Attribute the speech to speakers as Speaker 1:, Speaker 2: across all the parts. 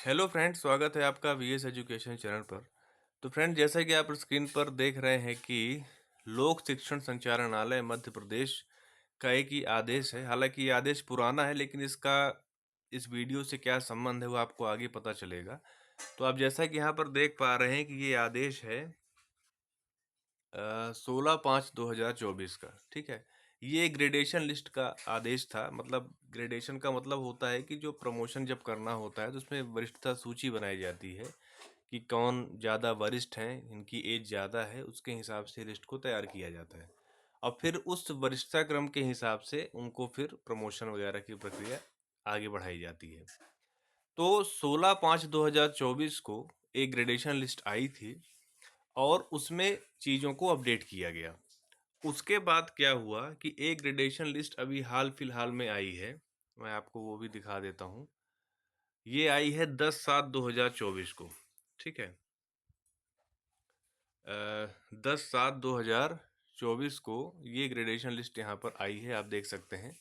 Speaker 1: Hello friends, स्वागत है आपका वीएस एजुकेशन चैनल पर। तो फ्रेंड, जैसा कि आप स्क्रीन पर देख रहे हैं कि लोक शिक्षण संचालनालय मध्य प्रदेश का एक ही आदेश है। हालांकि ये आदेश पुराना है, लेकिन इसका इस वीडियो से क्या संबंध है वो आपको आगे पता चलेगा। तो आप जैसा कि यहाँ पर देख पा रहे हैं कि ये आदेश है 16/5/2024 का। ठीक है, ये ग्रेडेशन लिस्ट का आदेश था। मतलब ग्रेडेशन का मतलब होता है कि जो प्रमोशन जब करना होता है तो उसमें वरिष्ठता सूची बनाई जाती है कि कौन ज़्यादा वरिष्ठ हैं, इनकी एज ज़्यादा है, उसके हिसाब से लिस्ट को तैयार किया जाता है। और फिर उस वरिष्ठता क्रम के हिसाब से उनको फिर प्रमोशन वगैरह की प्रक्रिया आगे बढ़ाई जाती है। तो 16/5/2024 को एक ग्रेडेशन लिस्ट आई थी और उसमें चीज़ों को अपडेट किया गया। उसके बाद क्या हुआ कि एक ग्रेडेशन लिस्ट अभी हाल फिलहाल में आई है। मैं आपको वो भी दिखा देता हूँ। ये आई है 10/7/2024 को। ठीक है, 10/7/2024 को ये ग्रेडेशन लिस्ट यहाँ पर आई है, आप देख सकते हैं।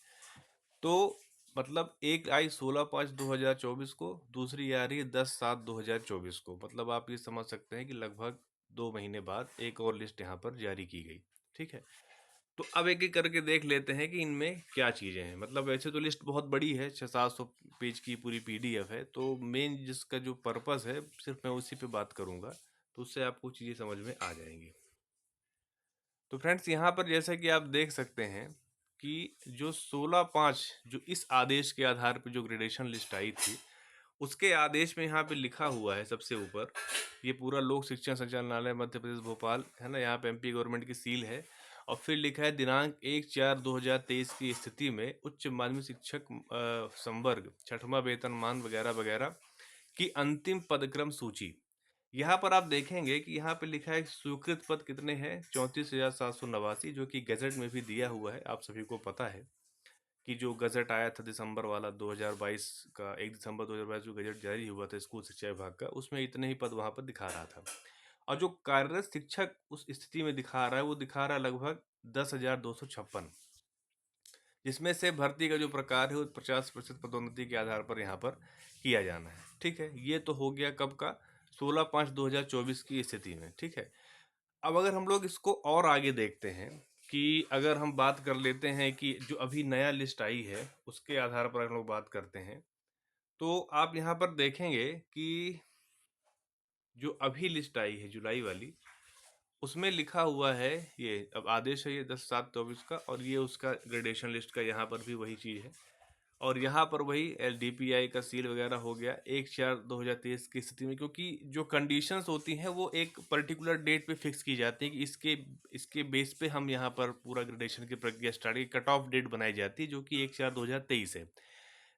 Speaker 1: तो मतलब एक आई 16/5/2024 को, दूसरी आ रही है 10/7/2024 को। मतलब आप ये समझ सकते हैं कि लगभग 2 महीने बाद एक और लिस्ट यहाँ पर जारी की गई। ठीक है, तो अब एक एक करके देख लेते हैं कि इनमें क्या चीज़ें हैं। मतलब वैसे तो लिस्ट बहुत बड़ी है, 600-700 पेज की पूरी पीडीएफ है। तो मेन जिसका जो पर्पस है सिर्फ मैं उसी पे बात करूँगा, तो उससे आपको चीज़ें समझ में आ जाएंगी। तो फ्रेंड्स, यहाँ पर जैसा कि आप देख सकते हैं कि जो 16/5 जो इस आदेश के आधार पर जो ग्रेडेशन लिस्ट आई थी, उसके आदेश में यहाँ पे लिखा हुआ है सबसे ऊपर। ये पूरा लोक शिक्षण संचालनालय मध्य प्रदेश भोपाल है ना, यहाँ पे एमपी गवर्नमेंट की सील है। और फिर लिखा है दिनांक 1/4/2023 की स्थिति में उच्च माध्यमिक शिक्षक संवर्ग छठवां वेतनमान वगैरह वगैरह की अंतिम पदक्रम सूची। यहाँ पर आप देखेंगे कि यहाँ पे लिखा है स्वीकृत पद कितने हैं, 34,789, जो कि गजट में भी दिया हुआ है। आप सभी को पता है कि जो गजट आया था दिसंबर वाला 2022 का, 1 दिसंबर 2022 को गजट जारी हुआ था स्कूल शिक्षा विभाग का, उसमें इतने ही पद वहाँ पर दिखा रहा था। और जो कार्यरत शिक्षक उस स्थिति में दिखा रहा है वो दिखा रहा है लगभग 10,256, जिसमें से भर्ती का जो प्रकार है वो 50% पदोन्नति के आधार पर यहाँ पर किया जाना है। ठीक है, ये तो हो गया कब का, 16/5/2024 की स्थिति में। ठीक है, अब अगर हम लोग इसको और आगे देखते हैं कि अगर हम बात कर लेते हैं कि जो अभी नया लिस्ट आई है उसके आधार पर हम लोग बात करते हैं, तो आप यहाँ पर देखेंगे कि जो अभी लिस्ट आई है जुलाई वाली, उसमें लिखा हुआ है, ये अब आदेश है ये 10/7/24 का, और ये उसका ग्रेडेशन लिस्ट का यहाँ पर भी वही चीज़ है। और यहाँ पर वही LDPI का सील वगैरह हो गया 1/4/2023 की स्थिति में, क्योंकि जो कंडीशंस होती हैं वो एक पर्टिकुलर डेट पे फिक्स की जाती है कि इसके इसके बेस पे हम यहाँ पर पूरा ग्रेडेशन की प्रक्रिया स्टार्ट की कट ऑफ डेट बनाई जाती है, जो कि 1/4/2023 है।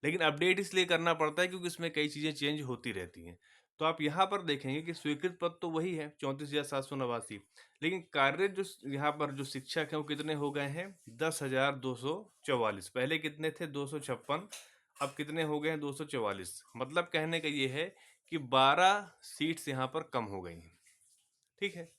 Speaker 1: लेकिन अपडेट इसलिए करना पड़ता है क्योंकि इसमें कई चीज़ें चेंज होती रहती हैं। तो आप यहाँ पर देखेंगे कि स्वीकृत पद तो वही है 34,789, लेकिन कार्यरत जो यहाँ पर जो शिक्षक हैं वो कितने हो गए हैं, 10,244। पहले कितने थे, 256। अब कितने हो गए हैं, 244। मतलब कहने का ये है कि 12 सीट्स यहाँ पर कम हो गई हैं। ठीक है,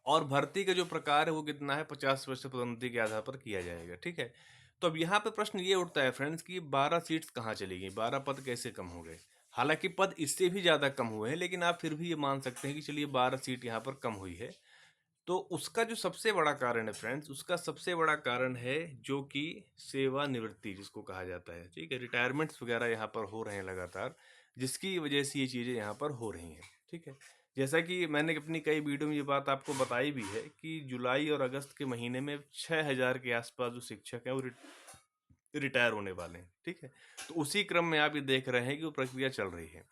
Speaker 1: और भर्ती का जो प्रकार है वो कितना है, 50% पदोन्नति के आधार पर किया जाएगा। ठीक है, तो अब यहाँ पे प्रश्न ये उठता है फ्रेंड्स कि 12 सीट्स कहाँ चली गई, 12 पद कैसे कम हो गए। हालांकि पद इससे भी ज़्यादा कम हुए हैं, लेकिन आप फिर भी ये मान सकते हैं कि चलिए 12 सीट यहाँ पर कम हुई है। तो उसका जो सबसे बड़ा कारण है फ्रेंड्स, उसका सबसे बड़ा कारण है जो कि सेवानिवृत्ति जिसको कहा जाता है। ठीक है, रिटायरमेंट्स वगैरह यहाँ पर हो रहे हैं लगातार, जिसकी वजह से ये चीज़ें यहाँ पर हो रही हैं। ठीक है, जैसा कि मैंने अपनी कई वीडियो में ये बात आपको बताई भी है कि जुलाई और अगस्त के महीने में 6,000 के आसपास जो शिक्षक हैं वो रिटायर होने वाले हैं। ठीक है, तो उसी क्रम में आप ये देख रहे हैं कि वो प्रक्रिया चल रही है,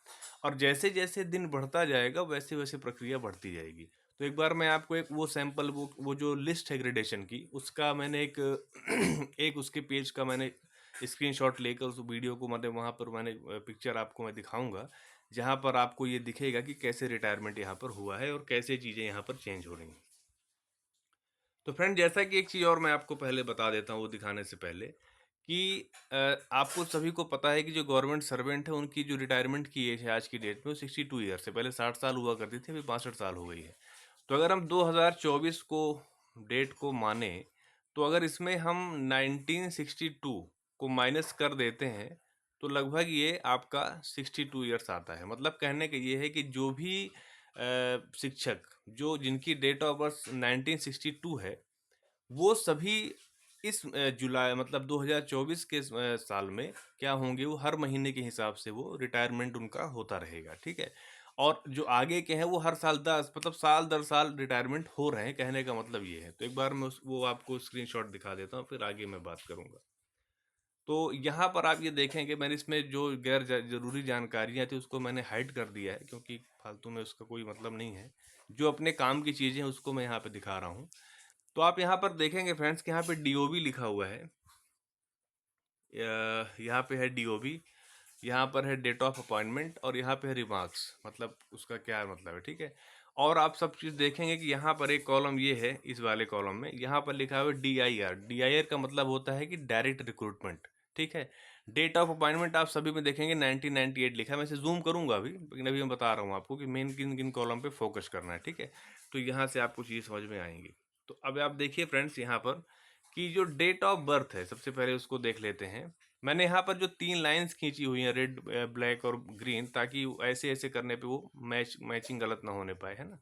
Speaker 1: और जैसे जैसे दिन बढ़ता जाएगा वैसे वैसे प्रक्रिया बढ़ती जाएगी। तो एक बार मैं आपको एक वो सैंपल वो जो लिस्ट है ग्रेडेशन की, उसका मैंने एक एक उसके पेज का मैंने स्क्रीनशॉट लेकर उस वीडियो को, मतलब वहाँ पर मैंने पिक्चर आपको मैं दिखाऊंगा, जहाँ पर आपको ये दिखेगा कि कैसे रिटायरमेंट यहाँ पर हुआ है और कैसे चीज़ें यहाँ पर चेंज हो रही हैं। तो फ्रेंड, जैसा कि एक चीज़ और मैं आपको पहले बता देता हूँ वो दिखाने से पहले कि आपको सभी को पता है कि जो गवर्नमेंट सर्वेंट है उनकी जो रिटायरमेंट की एज है आज की डेट में वो 62 ईयर से, पहले 60 साल हुआ करती थी, अभी 62 साल हो गई है। तो अगर हम 2024 को डेट को माने, तो अगर इसमें हम 1962 को माइनस कर देते हैं तो लगभग ये आपका 62 ईयर्स आता है। मतलब कहने का ये है कि जो भी शिक्षक जो जिनकी डेट ऑफ बर्थ 1962 है, वो सभी इस जुलाई मतलब 2024 के साल में क्या होंगे, वो हर महीने के हिसाब से वो रिटायरमेंट उनका होता रहेगा, ठीक है। और जो आगे के हैं वो हर साल 10 मतलब साल दर साल रिटायरमेंट हो रहे हैं, कहने का मतलब ये है। तो एक बार मैं वो आपको स्क्रीनशॉट दिखा देता हूँ, फिर आगे मैं बात करूँगा। तो यहाँ पर आप ये देखेंगे मैंने इसमें जो गैर जरूरी जानकारियाँ थी उसको मैंने हाइड कर दिया है, क्योंकि फालतू में उसका कोई मतलब नहीं है। जो अपने काम की चीज़ें हैं उसको मैं यहाँ पे दिखा रहा हूँ। तो आप यहाँ पर देखेंगे फ्रेंड्स कि यहाँ पे डीओबी लिखा हुआ है। यहाँ पे है डीओबी, यहाँ पर है डेट ऑफ अपॉइंटमेंट, और यहाँ पे है रिमार्क्स, मतलब उसका क्या मतलब है, ठीक है। और आप सब चीज़ देखेंगे कि यहाँ पर एक कॉलम ये है, इस वाले कॉलम में यहाँ पर लिखा हुआ है DIR। DIR का मतलब होता है कि डायरेक्ट रिक्रूटमेंट, ठीक है। डेट ऑफ अपॉइंटमेंट आप सभी में देखेंगे 1998 लिखा है। मैं इसे जूम करूंगा अभी, लेकिन अभी मैं बता रहा हूँ आपको कि मेन किन किन कॉलम पे फोकस करना है, ठीक है। तो यहाँ से आपको चीज़ समझ में आएंगी। तो अब आप देखिए फ्रेंड्स यहाँ पर कि जो डेट ऑफ बर्थ है, सबसे पहले उसको देख लेते हैं। मैंने यहाँ पर जो 3 लाइंस खींची हुई हैं, रेड ब्लैक और ग्रीन, ताकि ऐसे ऐसे करने पे वो मैचिंग गलत ना होने पाए, है ना।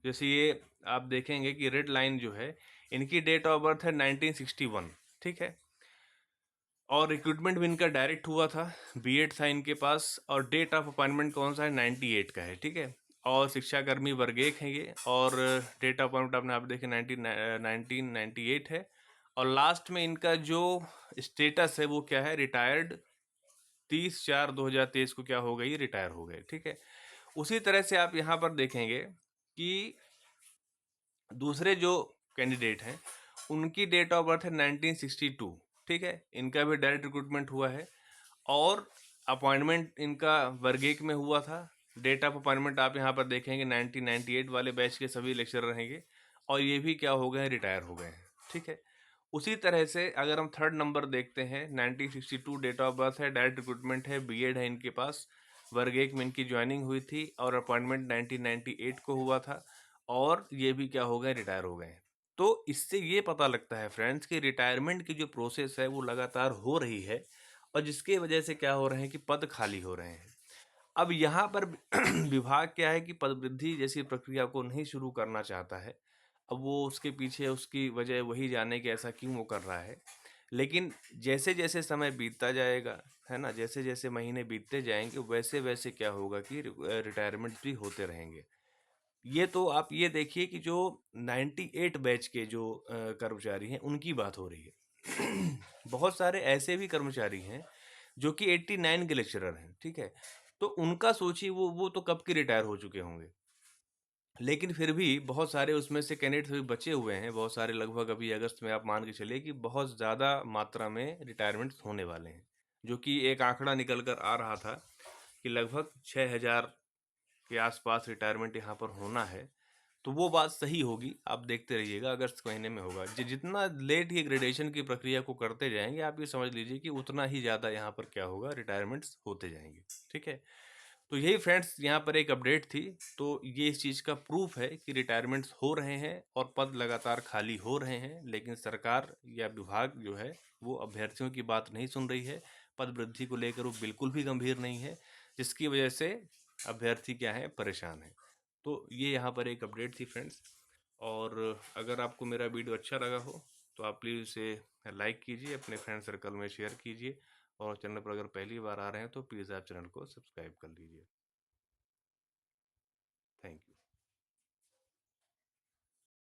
Speaker 1: जैसे ये आप देखेंगे कि रेड लाइन जो है, इनकी डेट ऑफ बर्थ है 1961, ठीक है। और रिक्रूटमेंट भी इनका डायरेक्ट हुआ था, बीएड था इनके पास, और डेट ऑफ अपॉइंटमेंट कौन सा है, 98 का है, ठीक है। और शिक्षाकर्मी वर्ग 1 है ये, और डेट ऑफ अपॉइंटमेंट आपने आप देखे 1998 है। और लास्ट में इनका जो स्टेटस है वो क्या है, रिटायर्ड। 30/4/2023 को क्या हो गई, रिटायर हो गए, ठीक है। उसी तरह से आप यहाँ पर देखेंगे कि दूसरे जो कैंडिडेट हैं उनकी डेट ऑफ बर्थ है 1962, ठीक है। इनका भी डायरेक्ट रिक्रूटमेंट हुआ है, और अपॉइंटमेंट इनका वर्ग 1 में हुआ था। डेट ऑफ अपॉइंटमेंट आप यहाँ पर देखेंगे 1998 वाले बैच के सभी लेक्चरर रहेंगे, और ये भी क्या हो गए हैं, रिटायर हो गए हैं, ठीक है। उसी तरह से अगर हम थर्ड नंबर देखते हैं, 1962 डेट ऑफ बर्थ है, डायरेक्ट रिक्रूटमेंट है, बीएड है इनके पास, वर्ग 1 में इनकी ज्वाइनिंग हुई थी, और अपॉइंटमेंट 1998 को हुआ था, और ये भी क्या हो गए, रिटायर हो गए। तो इससे ये पता लगता है फ्रेंड्स कि रिटायरमेंट की जो प्रोसेस है वो लगातार हो रही है, और जिसके वजह से क्या हो रहे हैं कि पद खाली हो रहे हैं। अब यहाँ पर विभाग क्या है कि पद वृद्धि जैसी प्रक्रिया को नहीं शुरू करना चाहता है। अब वो उसके पीछे उसकी वजह वही जाने कि ऐसा क्यों वो कर रहा है। लेकिन जैसे जैसे समय बीतता जाएगा, है ना, जैसे जैसे महीने बीतते जाएंगे, वैसे वैसे क्या होगा कि रिटायरमेंट भी होते रहेंगे। ये तो आप ये देखिए कि जो 98 बैच के जो कर्मचारी हैं उनकी बात हो रही है। बहुत सारे ऐसे भी कर्मचारी हैं जो कि 89 के लेक्चरर हैं, ठीक है। तो उनका सोचिए, वो तो कब के रिटायर हो चुके होंगे। लेकिन फिर भी बहुत सारे उसमें से कैंडिडेट्स अभी बचे हुए हैं, बहुत सारे, लगभग अभी अगस्त में आप मान के चलिए कि बहुत ज़्यादा मात्रा में रिटायरमेंट्स होने वाले हैं। जो कि एक आंकड़ा निकल कर आ रहा था कि लगभग 6,000 के आसपास रिटायरमेंट यहाँ पर होना है। तो वो बात सही होगी, आप देखते रहिएगा, अगस्त महीने में होगा। जितना लेट ये ग्रेडेशन की प्रक्रिया को करते जाएंगे, आप ये समझ लीजिए कि उतना ही ज़्यादा यहाँ पर क्या होगा, रिटायरमेंट्स होते जाएंगे, ठीक है। तो यही फ्रेंड्स यहाँ पर एक अपडेट थी। तो ये इस चीज़ का प्रूफ है कि रिटायरमेंट्स हो रहे हैं और पद लगातार खाली हो रहे हैं, लेकिन सरकार या विभाग जो है वो अभ्यर्थियों की बात नहीं सुन रही है। पद वृद्धि को लेकर वो बिल्कुल भी गंभीर नहीं है, जिसकी वजह से अभ्यर्थी क्या है, परेशान है। तो ये यहाँ पर एक अपडेट थी फ्रेंड्स। और अगर आपको मेरा वीडियो अच्छा लगा हो तो आप प्लीज़ इसे लाइक कीजिए, अपने फ्रेंड सर्कल में शेयर कीजिए, और चैनल पर अगर पहली बार आ रहे हैं तो प्लीज़ आप चैनल को सब्सक्राइब कर लीजिए।